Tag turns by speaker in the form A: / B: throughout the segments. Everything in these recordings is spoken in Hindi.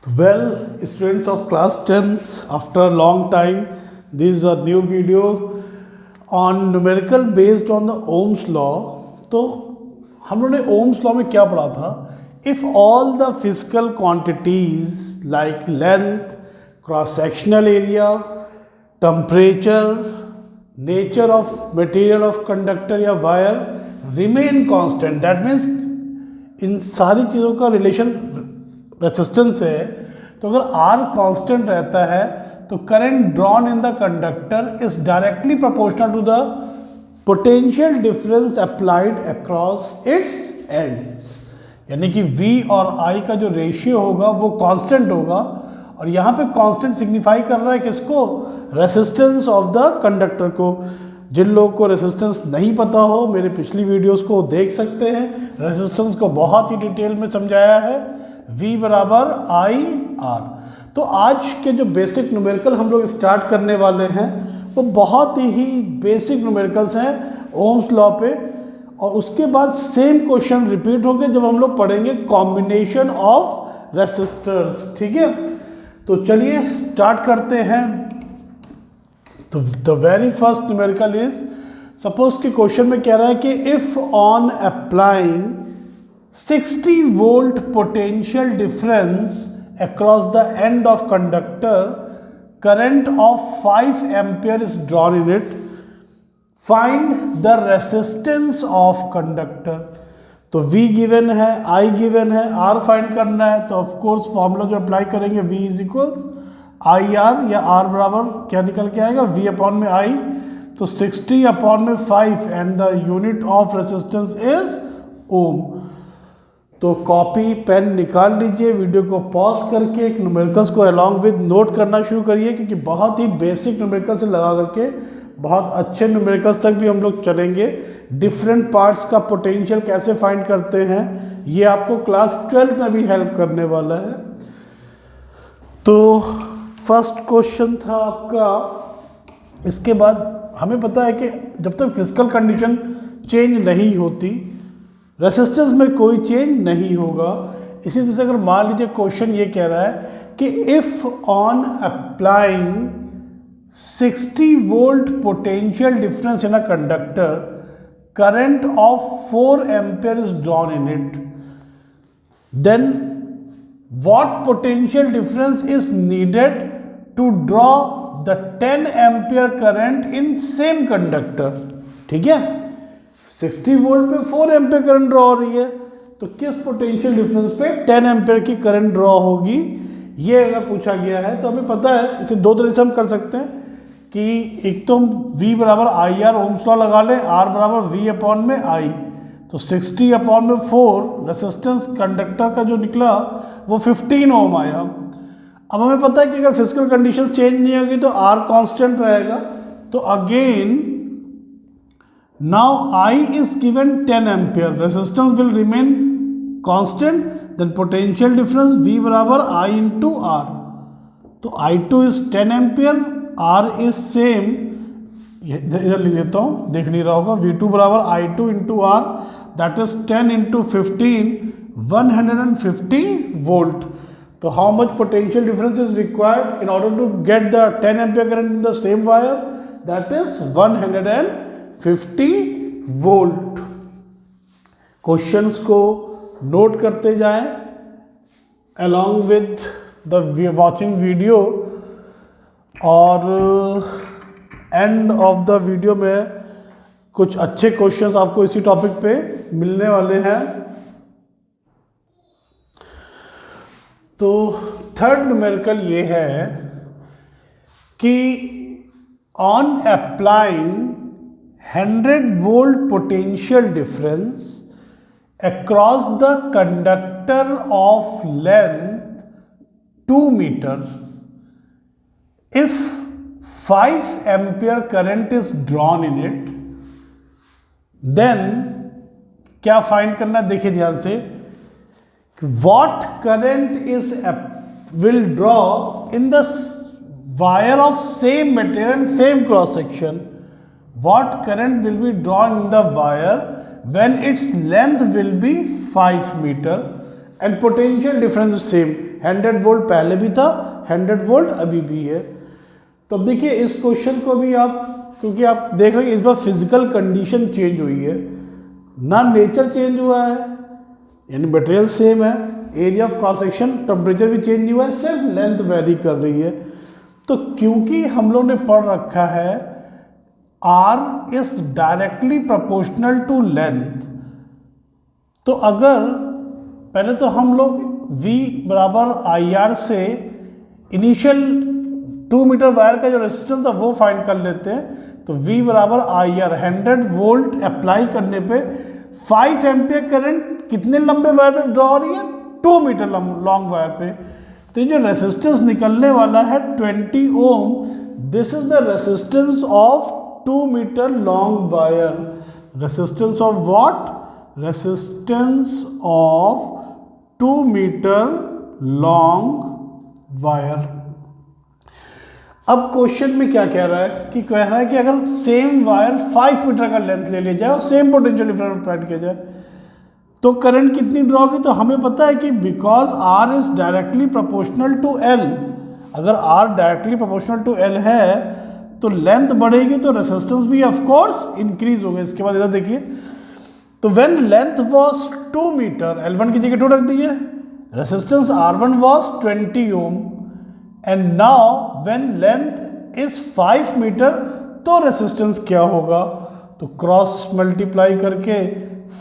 A: Well, students of class 10th, after a long time, this is a new video on numerical based on the Ohm's law. तो हम लोगों ने Ohm's law में क्या पढ़ा था? If all the physical quantities like length, cross-sectional area, temperature, nature of material of conductor या wire remain constant, that means इन सारी चीज़ों का रिलेशन रेसिस्टेंस है, तो अगर R कांस्टेंट रहता है तो current drawn in the conductor is directly proportional to the potential difference applied across its ends. यानी कि V और I का जो रेशियो होगा वो कांस्टेंट होगा, और यहाँ पे कांस्टेंट सिग्निफाई कर रहा है किसको? रेसिस्टेंस ऑफ द कंडक्टर को। जिन लोगों को रेसिस्टेंस नहीं पता हो, मेरे पिछली वीडियोस को देख सकते हैं। रेसिस्टेंस को बहुत ही डिटेल में समझाया है, V बराबर आई आर। तो आज के जो बेसिक न्यूमेरिकल हम लोग स्टार्ट करने वाले हैं वो बहुत ही बेसिक न्यूमेरिकल्स हैं ओम्स लॉ पे, और उसके बाद सेम क्वेश्चन रिपीट होंगे जब हम लोग पढ़ेंगे कॉम्बिनेशन ऑफ रेसिस्टर्स। ठीक है, तो चलिए स्टार्ट करते हैं। तो the very first numerical is, suppose कि क्वेश्चन में कह रहा है कि if on applying 60 volt potential difference across the end of conductor, current of 5 ampere is drawn in it, find the resistance of conductor। तो V गिवन है, I गिवन है, R फाइंड करना है, तो ऑफ कोर्स फॉर्मूला जो अप्लाई करेंगे V is equals I R, या R बराबर क्या निकल के आएगा? V अपॉन में I, तो 60 अपॉन में 5 and the unit of resistance is ohm. तो कॉपी पेन निकाल लीजिए, वीडियो को पॉज करके एक न्यूमेरिकल्स को अलॉन्ग विद नोट करना शुरू करिए, क्योंकि बहुत ही बेसिक न्यूमेरिकल से लगा करके बहुत अच्छे न्यूमेरिकल्स तक भी हम लोग चलेंगे। डिफरेंट पार्ट्स का पोटेंशियल कैसे फाइंड करते हैं ये आपको क्लास 12 में भी हेल्प करने वाला है। तो फर्स्ट क्वेश्चन था आपका। इसके बाद हमें पता है कि जब तक फिजिकल कंडीशन चेंज नहीं होती, रेसिस्टेंस में कोई चेंज नहीं होगा। इसी तरह से अगर मान लीजिए क्वेश्चन ये कह रहा है कि if on applying 60 volt potential difference in a conductor, current of 4 ampere is drawn in it, then what potential difference is needed to draw the 10 ampere current in same conductor. ठीक है, 60 वोल्ट पे 4 एम्पियर करंट ड्रॉ हो रही है, तो किस पोटेंशियल डिफरेंस पे 10 एम्पियर की करंट ड्रॉ होगी, ये अगर पूछा गया है तो हमें पता है। इसे दो तरह से हम कर सकते हैं कि एक तो हम V बराबर आई आर ओम्स लॉ लगा लें, R बराबर V अपॉन में I, तो 60 अपॉन में 4 रेसिस्टेंस कंडक्टर का जो निकला वो 15 ओम आया। अब हमें पता है कि अगर फिजिकल कंडीशन चेंज नहीं होगी तो R कांस्टेंट रहेगा। तो again now I is given 10 ampere, resistance will remain constant, then potential difference V बराबर I into R। तो I2 is 10 ampere, R is same, इधर लिख देता हूँ, देख नहीं रहा होगा, V2 बराबर I2 into R, that is 10 into 15, 150 volt। तो how much potential difference is required in order to get the 10 ampere current in the same wire? That is 150 volt. Questions को नोट करते जाएं along with the watching video, और एंड ऑफ द वीडियो में कुछ अच्छे क्वेश्चंस आपको इसी टॉपिक पे मिलने वाले हैं। तो थर्ड न्यूमेरिकल ये है कि on applying 100 volt potential difference across the conductor of length 2 meter, if 5 ampere current is drawn in it, then क्या फाइंड करना है? देखिए ध्यान से, what current is will draw in the wire of same material and same cross section, what current will be drawn in the wire when its length will be 5 meter and potential difference same, 100 volt पहले भी था, 100 वोल्ट अभी भी है। तो अब देखिए इस क्वेश्चन को भी आप, क्योंकि आप देख रहे हैं इस बार फिजिकल कंडीशन चेंज हुई है ना, नेचर चेंज हुआ है, यानी मटेरियल सेम है, area of cross section, temperature भी चेंज नहीं हुआ है, सिर्फ लेंथ वेरी कर रही है। तो क्योंकि हम लोग ने पढ़ रखा है R is directly proportional to length, तो अगर पहले तो हम लोग V बराबर IR से इनिशियल 2 मीटर वायर का जो रेजिस्टेंस था वो फाइंड कर लेते हैं। तो V बराबर IR 100 वोल्ट अप्लाई करने पे 5 एम्पियर करंट कितने लंबे वायर पे ड्रॉ हो रही है, 2 मीटर लॉन्ग वायर पे। तो ये जो रेजिस्टेंस निकलने वाला है 20 ohm, this is the resistance of 2 meter long wire. Resistance of what? Resistance of 2 meter long wire. अब क्वेश्चन में क्या कह रहा है कि कह रहा है कि अगर सेम वायर 5 मीटर का लेंथ ले लिया जाए और सेम पोटेंशियल डिफरेंस फाइंड किया जाए तो करंट कितनी ड्रॉ होगी। तो हमें पता है कि because R is directly proportional to L, अगर R directly proportional to L है तो लेंथ बढ़ेगी तो रेजिस्टेंस भी ऑफ कोर्स इंक्रीज होगा। इसके बाद इधर देखिए, तो when length was 2 metre, L1 की जगह 2 रख दीजिए, resistance R1 was 20 ohm, and now when length is 5 metre तो रेजिस्टेंस क्या होगा, तो क्रॉस मल्टीप्लाई करके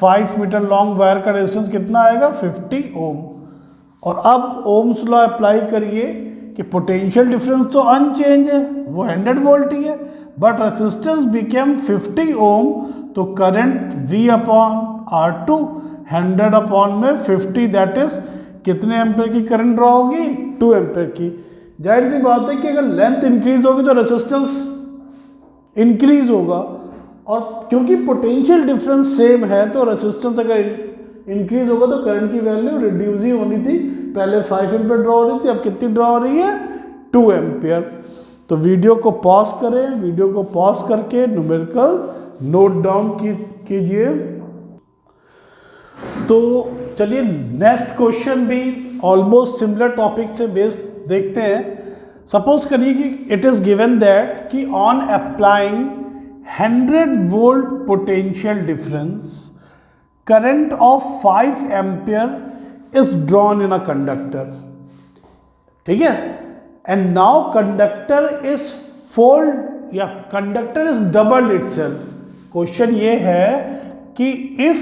A: 5 मीटर लॉन्ग वायर का रेजिस्टेंस कितना आएगा, 50 ओम। और अब ओम्स लॉ अप्लाई करिए कि पोटेंशियल डिफरेंस तो अनचेंज है, वो 100 वोल्ट ही है, बट रेजिस्टेंस बिकेम 50 ओम, तो current V upon R2 100 upon में 50, दैट इज कितने एम्पेयर की करंट ड्रॉ होगी, 2 एम्पेयर की। जाहिर सी बात है कि अगर लेंथ इंक्रीज होगी तो रेजिस्टेंस इंक्रीज होगा, और क्योंकि पोटेंशियल डिफरेंस सेम है तो रेजिस्टेंस अगर इंक्रीज होगा तो करंट की वैल्यू रिड्यूस ही होनी थी। पहले 5 एम्पियर ड्रॉ हो रही थी, अब कितनी ड्रॉ हो रही है, 2 एम्पियर। तो वीडियो को पॉज करें, वीडियो को पॉज करके न्यूमेरिकल नोट डाउन कीजिए। तो चलिए नेक्स्ट क्वेश्चन भी ऑलमोस्ट सिमिलर टॉपिक से बेस्ड देखते हैं। सपोज करिए कि इट इज गिवन दैट कि on applying 100 volt potential difference current of 5 ampere is drawn in a conductor, ठीक है, and now conductor is fold या conductor is doubled itself. Question ये है कि if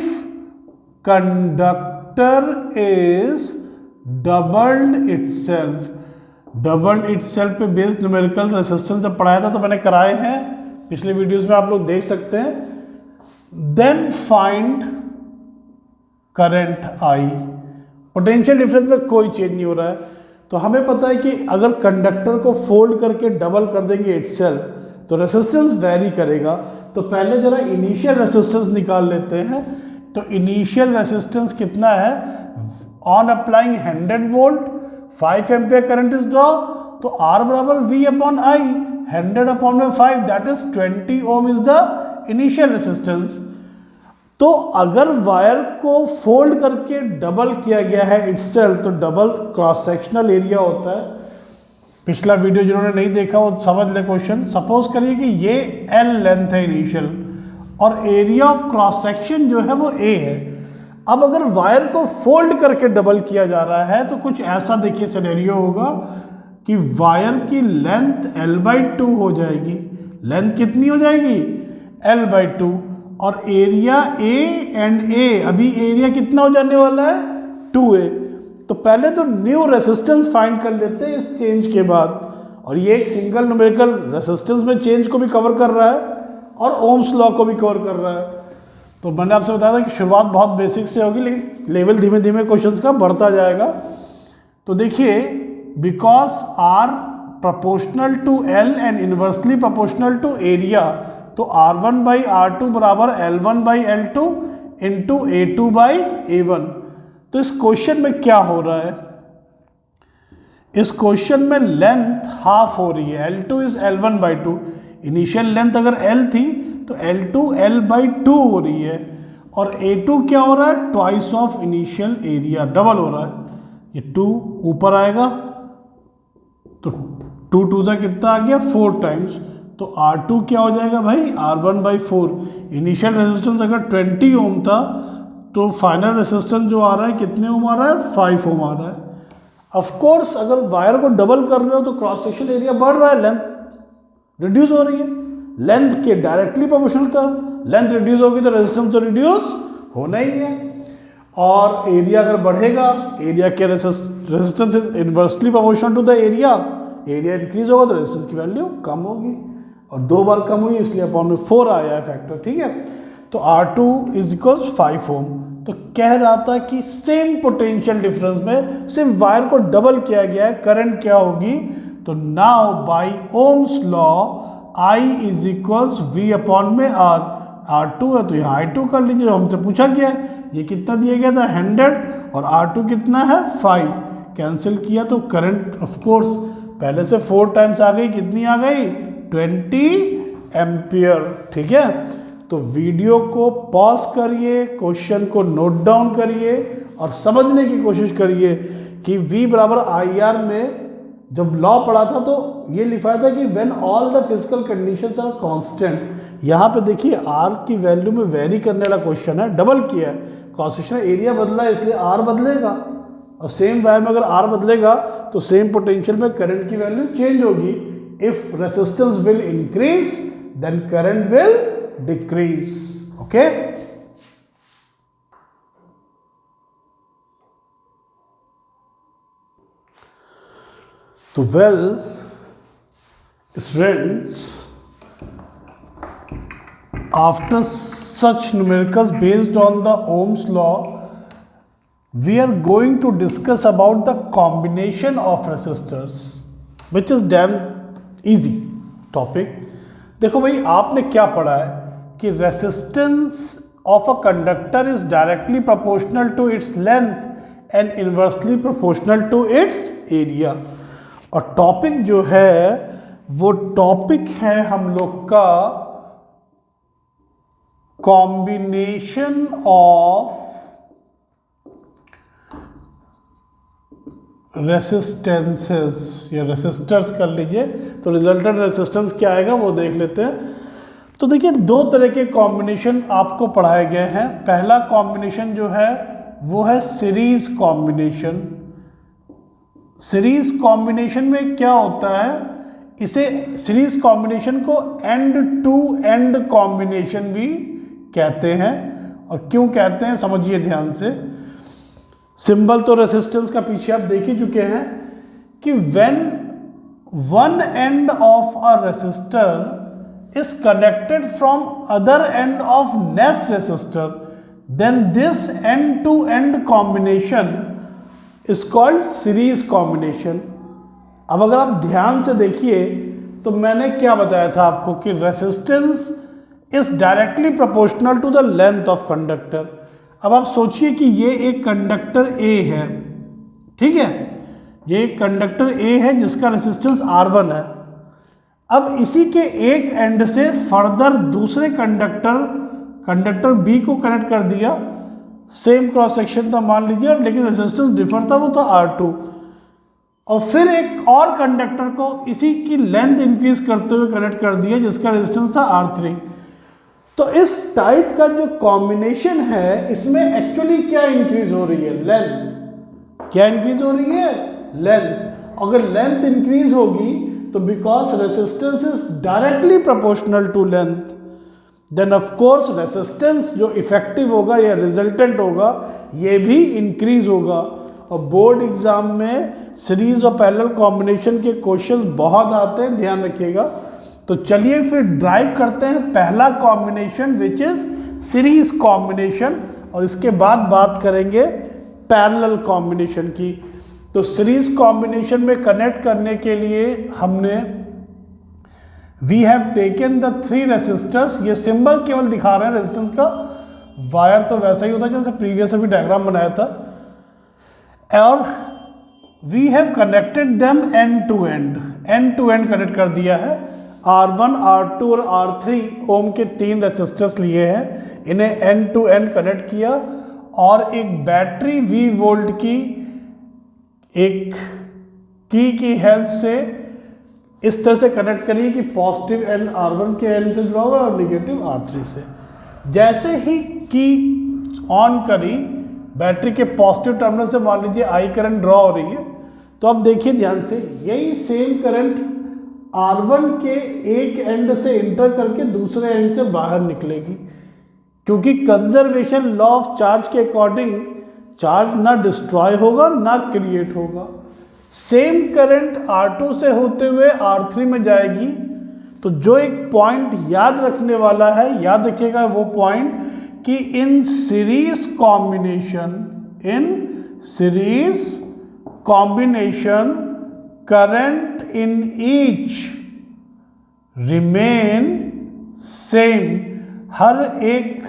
A: conductor is doubled itself, doubled itself पे बेस्ड न्यूमेरिकल रेजिस्टेंस जब पढ़ाया था तो मैंने कराए हैं पिछले वीडियोस में, आप लोग देख सकते हैं। Then find current I, potential difference में कोई चेंज नहीं हो रहा है, तो हमें पता है कि अगर कंडक्टर को फोल्ड करके डबल कर देंगे इटसेल्फ तो रेजिस्टेंस वेरी करेगा। तो पहले जरा इनिशियल रेजिस्टेंस निकाल लेते हैं। तो इनिशियल रेजिस्टेंस कितना है, on applying 100 volt 5 ampere current is draw, तो R बराबर V अपॉन I, 100 अपॉन में 5, that is 20 ohm is the initial resistance. तो अगर वायर को फोल्ड करके डबल किया गया है इटसेल्फ तो डबल क्रॉस सेक्शनल एरिया होता है। पिछला वीडियो जिन्होंने नहीं देखा वो समझ ले क्वेश्चन। सपोज करिए कि ये L लेंथ है इनिशियल और एरिया ऑफ क्रॉस सेक्शन जो है वो A है। अब अगर वायर को फोल्ड करके डबल किया जा रहा है तो कुछ ऐसा देखिए सिनेरियो होगा कि वायर की लेंथ L/2 हो जाएगी। लेंथ कितनी हो जाएगी, L/2, और एरिया A एंड A, अभी एरिया कितना हो जाने वाला है, 2A। तो पहले तो न्यू रेजिस्टेंस फाइंड कर लेते हैं इस चेंज के बाद, और ये एक सिंगल न्यूमेरिकल रेजिस्टेंस में चेंज को भी कवर कर रहा है और ओम्स लॉ को भी कवर कर रहा है। तो मैंने आपसे बताया था कि शुरुआत बहुत बेसिक से होगी लेकिन लेवल धीमे धीमे क्वेश्चंस का बढ़ता जाएगा। तो देखिए, because R proportional to L and inversely proportional to area, तो R1/R2 बराबर L1/L2 इंटू A2/A1। तो इस क्वेश्चन में क्या हो रहा है, इस क्वेश्चन में लेंथ हाफ हो रही है, L2 is L1/2। Initial length अगर L थी तो L2 L/2 हो रही है, और A2 क्या हो रहा है, twice of initial area, double हो रहा है, ये 2 ऊपर आएगा तो 2 2 सा कितना आ गया 4 टाइम्स, तो R2 क्या हो जाएगा भाई R1/4। इनिशियल रेजिस्टेंस अगर 20 ओम था तो फाइनल रेजिस्टेंस जो आ रहा है कितने ओम आ रहा है, 5 ओम आ रहा है। ऑफ कोर्स अगर वायर को डबल कर रहे हो तो क्रॉस सेक्शन एरिया बढ़ रहा है, लेंथ रिड्यूस हो रही है, लेंथ के डायरेक्टली प्रोपोर्शनल था, लेंथ रिड्यूस होगी तो रेजिस्टेंस तो रिड्यूस होना ही है। और एरिया अगर बढ़ेगा, एरिया के resistance is inversely proportional to the area, area increase होगा तो रेजिस्टेंस की वैल्यू कम होगी, और 2 बार कम हुई इसलिए अपॉन में 4 आया है फैक्टर, ठीक है। तो R2 इज इक्वल्स 5 ओम। तो कह रहा था कि सेम पोटेंशियल डिफरेंस में सिर्फ वायर को डबल किया गया है, करंट क्या होगी, तो now by Ohm's law I is equals V upon में R, R2 है तो यहाँ I2 कर लीजिए, जो हमसे पूछा गया है। ये कितना दिया गया था 100 और R2 कितना है 5, कैंसिल किया तो करंट ऑफ कोर्स पहले से 4 टाइम्स आ गई, कितनी आ गई 20 एम्पियर, ठीक है। तो वीडियो को पॉज करिए, क्वेश्चन को नोट डाउन करिए और समझने की कोशिश करिए कि V बराबर IR में जब लॉ पढ़ा था तो ये लिखा था कि when all the physical conditions are constant. यहाँ पे देखिए R की वैल्यू में वेरी करने वाला क्वेश्चन है, डबल किया है, क्रॉस सेक्शनल एरिया बदला है इसलिए R बदलेगा, और सेम वायर में अगर R बदलेगा तो सेम पोटेंशियल में करंट की वैल्यू चेंज होगी। If resistance will increase then current will decrease, okay. तो well students, after such numericals based on the Ohm's law, we are going to discuss about the combination of resistors, which is damn easy topic। देखो भाई, आपने क्या पढ़ा है कि resistance of a conductor is directly proportional to its length and inversely proportional to its area. और टॉपिक जो है वो टॉपिक है हम लोग का कॉम्बिनेशन ऑफ रेसिस्टेंसेस या रेसिस्टर्स कर लीजिए, तो रिजल्टेंट रेसिस्टेंस क्या आएगा वो देख लेते हैं। तो देखिए, 2 तरह के कॉम्बिनेशन आपको पढ़ाए गए हैं। पहला कॉम्बिनेशन जो है वो है सीरीज कॉम्बिनेशन। सीरीज कॉम्बिनेशन में क्या होता है, इसे सीरीज कॉम्बिनेशन को एंड टू एंड कॉम्बिनेशन भी कहते हैं। और क्यों कहते हैं समझिए ध्यान से। सिंबल तो रेसिस्टेंस का पीछे आप देख ही चुके हैं कि when one end of a resistor is connected from other end of next resistor then this end to end combination is called series combination. अब अगर आप ध्यान से देखिए तो मैंने क्या बताया था आपको कि resistance is directly proportional to the length of conductor. अब आप सोचिए कि ये एक कंडक्टर A है, ठीक है, ये एक कंडक्टर A है जिसका रेसिस्टेंस R1 है। अब इसी के एक एंड से फर्दर दूसरे कंडक्टर B को कनेक्ट कर दिया, सेम क्रॉस सेक्शन था मान लीजिए, लेकिन रेजिस्टेंस डिफर था, वो था R2। और फिर एक और कंडक्टर को इसी की लेंथ इंक्रीज करते हुए कनेक्ट कर दिया जिसका रेजिस्टेंस था R3। तो इस टाइप का जो कॉम्बिनेशन है इसमें एक्चुअली क्या इंक्रीज हो रही है, लेंथ। क्या इंक्रीज हो रही है, लेंथ। अगर लेंथ इंक्रीज होगी तो because resistance is directly proportional to length, then of course resistance जो इफेक्टिव होगा या रिजल्टेंट होगा ये भी इंक्रीज होगा। और बोर्ड एग्जाम में सीरीज और पैरेलल कॉम्बिनेशन के क्वेश्चंस बहुत आते हैं, ध्यान रखिएगा। तो चलिए फिर ड्राइव करते हैं पहला combination which is series combination, और इसके बाद बात करेंगे पैरेलल कॉम्बिनेशन की। तो सीरीज कॉम्बिनेशन में कनेक्ट करने के लिए हमने we have taken the 3 resistors. ये सिंबल केवल दिखा रहे हैं रेजिस्टेंस का, वायर तो वैसा ही होता है जैसे प्रीवियस अभी डायग्राम बनाया था। और we have connected them end to end connect कर दिया है। R1, R2 और R3 ओम के 3 रेसिस्टर्स लिए हैं, इन्हें एंड टू एंड कनेक्ट किया और एक बैटरी V वोल्ट की एक की हेल्प से इस तरह से कनेक्ट करिए कि पॉजिटिव एंड R1 के एंड से जुड़ा हुआ है और नेगेटिव R3 से। जैसे ही की ऑन करी बैटरी के पॉजिटिव टर्मिनल से मान लीजिए आई करंट ड्रॉ हो रही है, तो अब देखिए ध्यान से, यही सेम करंट R1 के एक एंड से इंटर करके दूसरे एंड से बाहर निकलेगी, क्योंकि कंजर्वेशन लॉ ऑफ चार्ज के अकॉर्डिंग चार्ज ना डिस्ट्रॉय होगा ना क्रिएट होगा। सेम करंट R2 से होते हुए R3 में जाएगी, तो जो एक पॉइंट याद रखने वाला है, याद रखिएगा वो पॉइंट कि in series combination current in each remain same. हर एक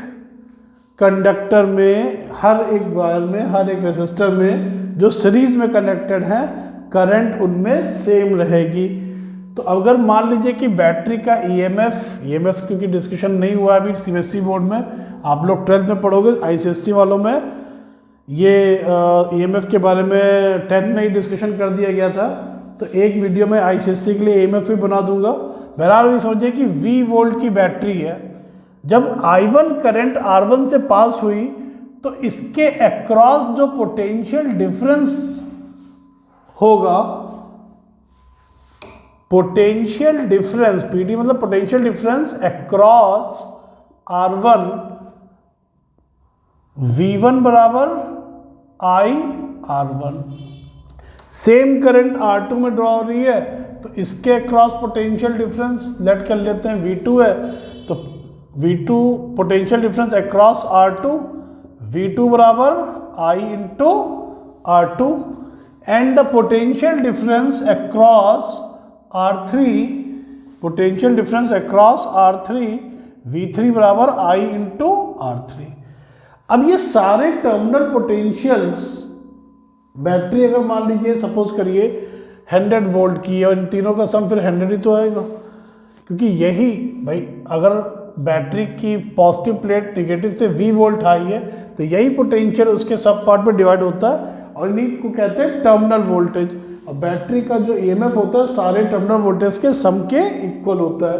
A: कंडक्टर में, हर एक वायर में, हर एक रेसिस्टर में जो सीरीज में कनेक्टेड है, करंट उनमें सेम रहेगी। तो अगर मान लीजिए कि बैटरी का ईएमएफ क्योंकि डिस्कशन नहीं हुआ अभी सीबीएसई बोर्ड में, आप लोग 12th में पढ़ोगे, आईसीएसई वालों में ये ईएमएफ के बारे में 10th में ही डिस्कशन कर दिया गया था, तो एक वीडियो में आईसीएसई के लिए ईएमएफ भी बना दूंगा। बहरहाल ये समझिए कि V वोल्ट की बैटरी है, जब I1 करंट R1 से पास हुई तो इसके अक्रॉस जो पोटेंशियल डिफरेंस होगा, पोटेंशियल डिफरेंस PT मतलब potential difference across R1, V1 बराबर I R1। Same current R2 में ड्रॉ हो रही है, तो इसके अक्रॉस पोटेंशियल डिफरेंस लेट कर लेते हैं V2 है, तो V2 potential difference across R2, V2 बराबर I into R2 and the potential difference across R3, potential difference across R3 V3 बराबर I इंटू R3। अब ये सारे टर्मिनल पोटेंशियल्स बैटरी अगर मान लीजिए सपोज करिए 100 वोल्ट की है, इन तीनों का सम फिर 100 ही तो आएगा, क्योंकि यही भाई अगर बैटरी की पॉजिटिव प्लेट नेगेटिव से V वोल्ट आई है तो यही पोटेंशियल उसके सब पार्ट में डिवाइड होता है और इन्हीं को कहते हैं टर्मिनल वोल्टेज। और बैटरी का जो ईएमएफ होता है सारे टर्मिनल वोल्टेज के सम के इक्वल होता है।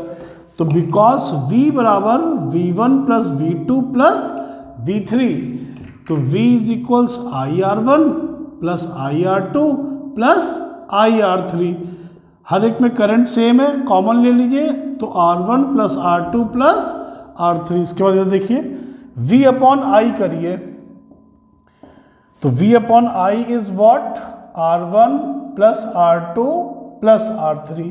A: तो बिकॉज V बराबर V1 plus V2 plus V3, तो V is equals IR1 plus IR2 plus IR3। हर एक में करंट सेम है, कॉमन ले लीजिए, तो R1 plus R2 plus R3। इसके बाद देखिए V अपॉन I करिए, तो V upon I is what R1 plus R2 plus R3,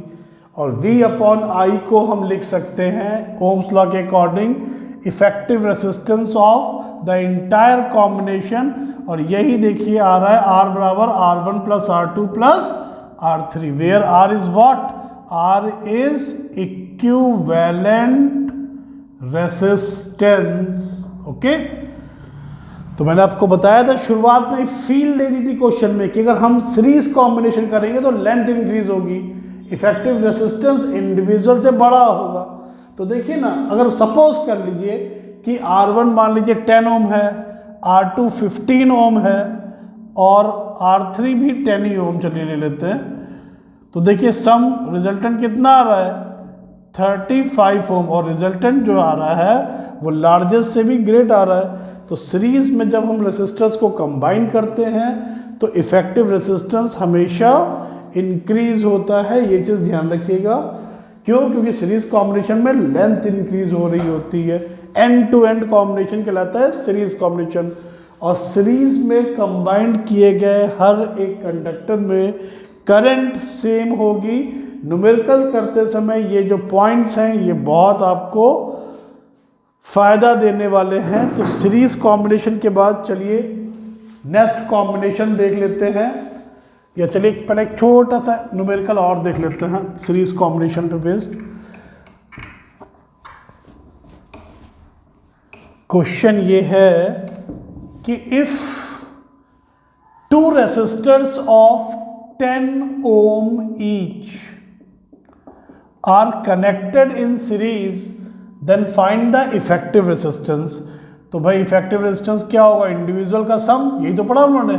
A: और V अपॉन I को हम लिख सकते हैं ओम्स लॉ के according effective resistance of the entire combination, और यही देखिए आ रहा है R बराबर R1 plus R2 plus R3, where R is what, R is equivalent resistance. Okay, तो मैंने आपको बताया था शुरुआत में फील दे दी थी क्वेश्चन में कि अगर हम सीरीज कॉम्बिनेशन करेंगे तो लेंथ इंक्रीज होगी, इफेक्टिव रेसिस्टेंस इंडिविजुअल से बड़ा होगा। तो देखिए ना, अगर सपोज कर लीजिए कि R1 मान लीजिए 10 ओम है, R2 15 ओम है और R3 भी 10 ही ओम चलिए ले लेते हैं, तो देखिए सम रिजल्टेंट कितना आ रहा है 35 ओम, और रिजल्टेंट जो आ रहा है वो लार्जेस्ट से भी ग्रेट आ रहा है। तो सीरीज में जब हम रेसिस्टर्स को कंबाइन करते हैं तो इफेक्टिव रेसिस्टेंस हमेशा इंक्रीज होता है, ये चीज़ ध्यान रखिएगा। क्यों? क्योंकि सीरीज कॉम्बिनेशन में लेंथ इंक्रीज हो रही होती है, एंड टू एंड कॉम्बिनेशन कहलाता है सीरीज कॉम्बिनेशन। और सीरीज में कंबाइंड किए गए हर एक कंडक्टर में करंट सेम होगी। न्यूमेरिकल करते समय ये जो पॉइंट्स हैं ये बहुत आपको फायदा देने वाले हैं। तो सीरीज कॉम्बिनेशन के बाद चलिए नेक्स्ट कॉम्बिनेशन देख लेते हैं, या चलिए पहले एक छोटा सा न्यूमेरिकल और देख लेते हैं सीरीज कॉम्बिनेशन पे बेस्ड। क्वेश्चन ये है कि if two resistors of 10 ohm each are connected in series then find the effective resistance. तो भाई इफेक्टिव रेजिस्टेंस क्या होगा, इंडिविजुअल का सम, यही तो पढ़ा उन्होंने।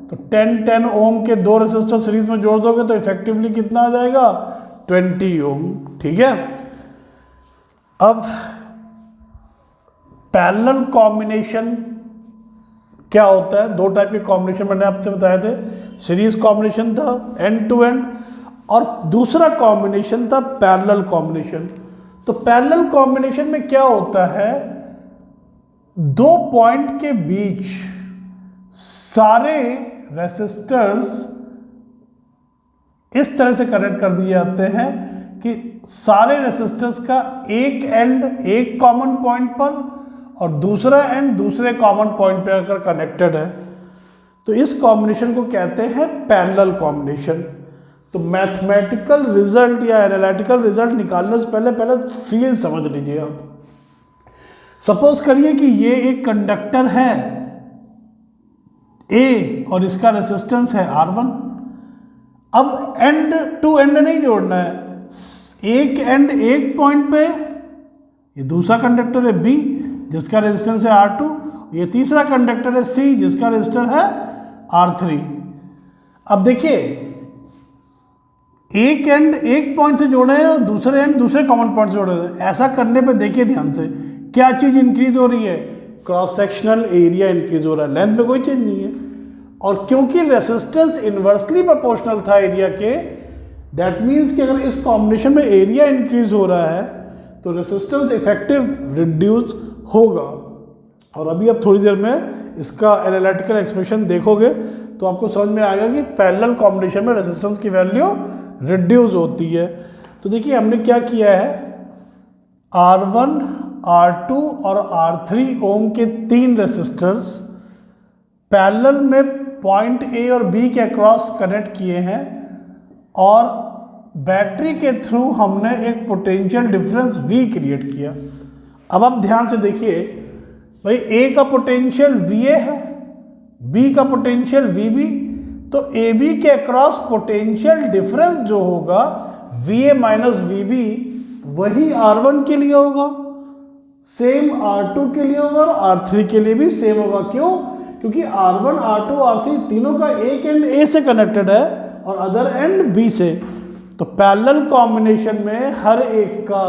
A: तो 10 ओम के दो रेजिस्टर सीरीज में जोड़ दोगे तो इफेक्टिवली कितना आ जाएगा, 20 ओम। ठीक है, अब पैरेलल कॉम्बिनेशन क्या होता है, दो टाइप के कॉम्बिनेशन मैंने आपसे बताए थे। सीरीज कॉम्बिनेशन था एंड टू एंड, और दूसरा कॉम्बिनेशन था पैरेलल कॉम्बिनेशन। तो पैरेलल कॉम्बिनेशन में क्या होता है, दो पॉइंट के बीच सारे रेसिस्टर्स इस तरह से कनेक्ट कर दिए जाते हैं कि सारे रेसिस्टर्स का एक एंड एक कॉमन पॉइंट पर और दूसरा एंड दूसरे कॉमन पॉइंट पर अगर कनेक्टेड है तो इस कॉम्बिनेशन को कहते हैं पैरेलल कॉम्बिनेशन। तो मैथमेटिकल रिजल्ट या एनालिटिकल रिजल्ट निकालने से पहले फील समझ लीजिए आप। सपोज करिए कि ये एक कंडक्टर है ए और इसका रेसिस्टेंस है R1। अब एंड टू एंड नहीं जोड़ना है, एक एंड एक पॉइंट पे ये दूसरा कंडक्टर है B जिसका रेजिस्टेंस है R2, ये तीसरा कंडक्टर है C जिसका रेजिस्टर है R3। अब देखिए एक एंड एक पॉइंट से जोड़े हैं और दूसरे एंड दूसरे कॉमन पॉइंट से जोड़े हैं। ऐसा करने पे देखिए ध्यान से क्या चीज इंक्रीज हो रही है, क्रॉस सेक्शनल एरिया इंक्रीज हो रहा है, लेंथ में कोई चेंज नहीं है। और क्योंकि रेसिस्टेंस इन्वर्सली प्रोपोर्शनल था एरिया के, दैट मीन्स कि अगर इस कॉम्बिनेशन में एरिया इंक्रीज हो रहा है तो रेसिस्टेंस इफेक्टिव रिड्यूस होगा। और अभी आप थोड़ी देर में इसका एनालिटिकल एक्सप्रेशन देखोगे तो आपको समझ में आएगा कि पैरेलल कॉम्बिनेशन में रेसिस्टेंस की वैल्यू रिड्यूस होती है। तो देखिए हमने क्या किया है, R1, R2 और R3 ओम के तीन रेसिस्टर्स पैरेलल में पॉइंट ए और बी के अक्रॉस कनेक्ट किए हैं और बैटरी के थ्रू हमने एक पोटेंशियल डिफरेंस V क्रिएट किया। अब आप ध्यान से देखिए भाई, ए का पोटेंशियल VA है, B का पोटेंशियल VB, तो AB के अक्रॉस पोटेंशियल डिफरेंस जो होगा VA माइनस VB वही R1 के लिए होगा, सेम R2 के लिए होगा और R3 के लिए भी सेम होगा। क्यों? क्योंकि R1, R2, R3 तीनों का एक एंड A से कनेक्टेड है और अदर एंड B से। तो पैरेलल कॉम्बिनेशन में हर एक का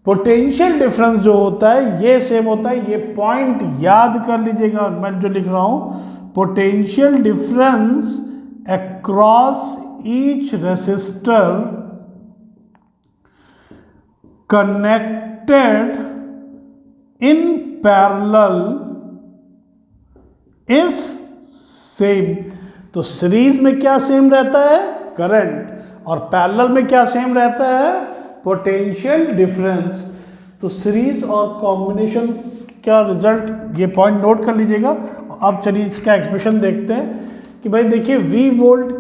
A: पोटेंशियल डिफरेंस जो होता है ये सेम होता है। ये पॉइंट याद कर लीजिएगा, मैं जो लिख रहा हूं, potential difference across each resistor connected in parallel is same. तो सीरीज में क्या सेम रहता है, करंट, और पैरेलल में क्या सेम रहता है, पोटेंशियल डिफरेंस। तो सीरीज और कॉम्बिनेशन का रिजल्ट, ये पॉइंट नोट कर लीजिएगा। अब चलिए इसका एक्सप्रेशन देखते हैं कि भाई देखिए V volt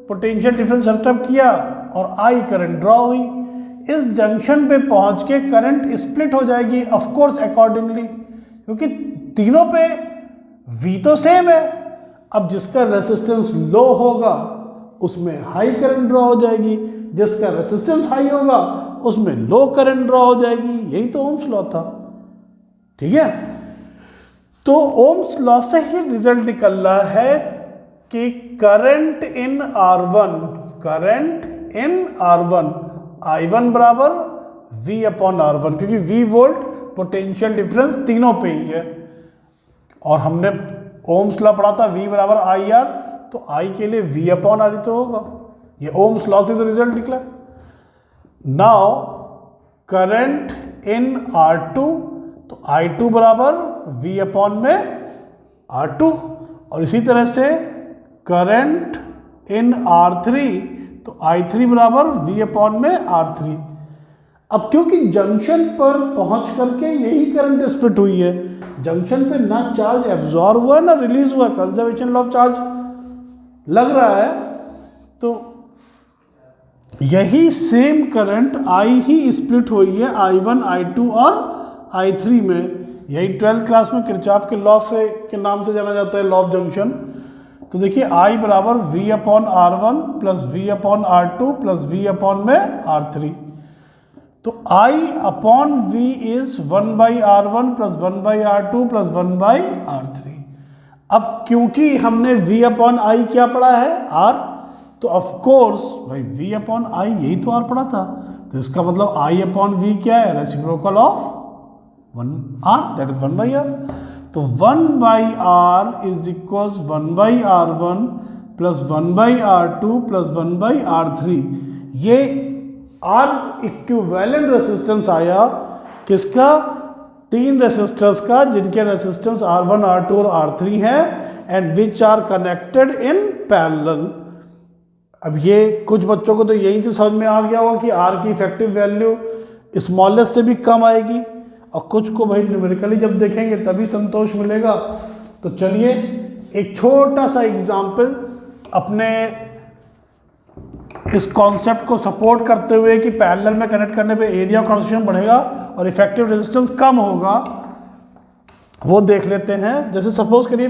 A: potential difference setup किया और I करंट ड्रॉ हुई। इस जंक्शन पे पहुंच के करंट स्प्लिट हो जाएगी ऑफ कोर्स अकॉर्डिंगली, क्योंकि तीनों पे V तो सेम है। अब जिसका रेसिस्टेंस लो होगा उसमें हाई करंट ड्रॉ हो जाएगी, जिसका रेसिस्टेंस हाई होगा उसमें लो करंट ड्रॉ हो जाएगी। यही तो ओम्स लॉ था। ठीक है, तो ओम्स लॉ से ही रिजल्ट निकल रहा है कि करंट इन R1 I1 बराबर V अपॉन R1, क्योंकि V वोल्ट पोटेंशियल डिफरेंस तीनों पे ही है। और हमने ओम्स लॉ पढ़ा था V बराबर IR, तो I के लिए V अपॉन R तो होगा। ये ओम्स लॉ से तो रिजल्ट निकला। नाउ करंट इन R2, तो I2 बराबर V अपॉन में R2, और इसी तरह से करंट इन R3, तो I3 बराबर V अपॉन में R3। अब क्योंकि जंक्शन पर पहुंच करके यही करंट स्प्लिट हुई है, जंक्शन पे ना चार्ज एब्जॉर्ब हुआ ना रिलीज हुआ, कंजर्वेशन लॉ ऑफ चार्ज लग रहा है, तो यही same current I he split हुई है I1, I2 और I3 में। यही 12th क्लास में किरचॉफ के लॉ से के नाम से जाना जाता है, लॉ ऑफ जंक्शन। तो देखिए I बराबर V upon R1 plus V upon R2 plus V upon में R3। तो I upon V is 1 by R1 plus 1 by R2 plus 1 by R3। अब क्योंकि हमने V अपॉन I क्या पढ़ा है, R, तो ऑफ कोर्स भाई V अपॉन I यही तो R पढ़ा था, तो इसका मतलब I अपॉन V क्या है, reciprocal of 1R, that is 1 by R। तो 1 by R is equals 1 by R1 plus 1 by R2 plus 1 by R3। ये R इक्विवेलेंट रेसिस्टेंस आया किसका, 3 रेसिस्टर्स का जिनके रेसिस्टेंस R1, R2 और R3 हैं and which are connected in parallel. अब ये कुछ बच्चों को तो यहीं से समझ में आ गया होगा कि R की इफेक्टिव वैल्यू स्मॉलेस्ट से भी कम आएगी, और कुछ को भाई न्यूमेरिकली जब देखेंगे तभी संतोष मिलेगा। तो चलिए एक छोटा सा एग्जाम्पल अपने इस कॉन्सेप्ट को सपोर्ट करते हुए कि पैरेलल में कनेक्ट करने पे एरिया ऑफ ट्रांसमिशन बढ़ेगा और इफेक्टिव रेजिस्टेंस कम होगा, वो देख लेते हैं। जैसे सपोज करिए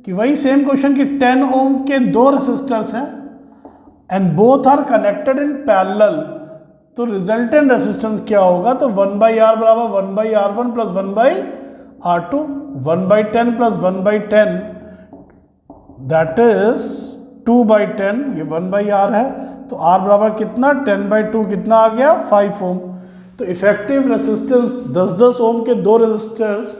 A: कि वही सेम क्वेश्चन कि 10 ओम के 2 रेसिस्टर्स हैं and both are connected in parallel, तो रिजल्टेंट रेसिस्टेंस क्या होगा, तो 1 बाई आर बराबर 1 by R1 plus 1 by R2, 1 by 10 plus 1 by 10 that is 2 by 10, ये 1 बाई R है, तो R बराबर कितना, 10 बाई 2 कितना आ गया, 5 ओम। तो इफेक्टिव रेसिस्टेंस 10-10 ओम के 2 रेसिस्टर्स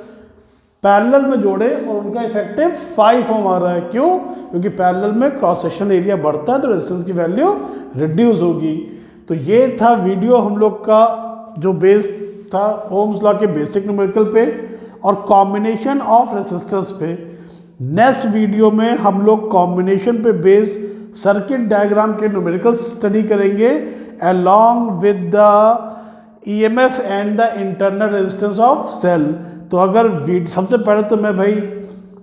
A: पैरेलल में जोड़े और उनका इफेक्टिव 5 ओम आ रहा है। क्यों, क्योंकि पैरेलल में क्रॉस सेक्शन एरिया बढ़ता है तो रेजिस्टेंस की वैल्यू रिड्यूस होगी। तो ये था वीडियो हम लोग का जो बेस था ओम्स लॉ के बेसिक न्यूमेरिकल पे और कॉम्बिनेशन ऑफ रेसिस्टर्स पे। नेक्स्ट वीडियो में हम लोग कॉम्बिनेशन पे बेस सर्किट डायग्राम के न्यूमेरिकल स्टडी करेंगे along with the EMF and the internal resistance of cell. तो अगर सबसे पहले तो मैं भाई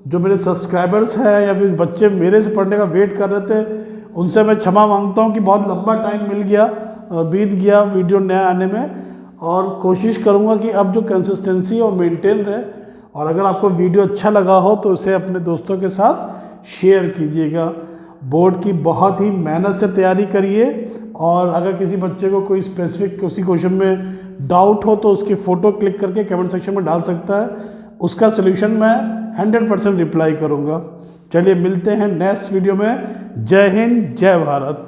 A: जो मेरे सब्सक्राइबर्स हैं या फिर बच्चे मेरे से पढ़ने का वेट कर रहे थे उनसे मैं क्षमा मांगता हूं कि बहुत लंबा टाइम मिल गया, बीत गया वीडियो नया आने में, और कोशिश करूंगा कि अब जो कंसिस्टेंसी और मेंटेन रहे। और अगर आपको वीडियो अच्छा लगा हो तो उसे अपने दोस्तों के साथ शेयर कीजिएगा। बोर्ड की बहुत ही मेहनत से तैयारी करिए, और अगर किसी बच्चे को कोई स्पेसिफिक किसी क्वेश्चन में डाउट हो तो उसकी फ़ोटो क्लिक करके कमेंट सेक्शन में डाल सकता है, उसका सलूशन मैं 100% रिप्लाई करूँगा। चलिए मिलते हैं नेक्स्ट वीडियो में। जय हिंद, जय भारत।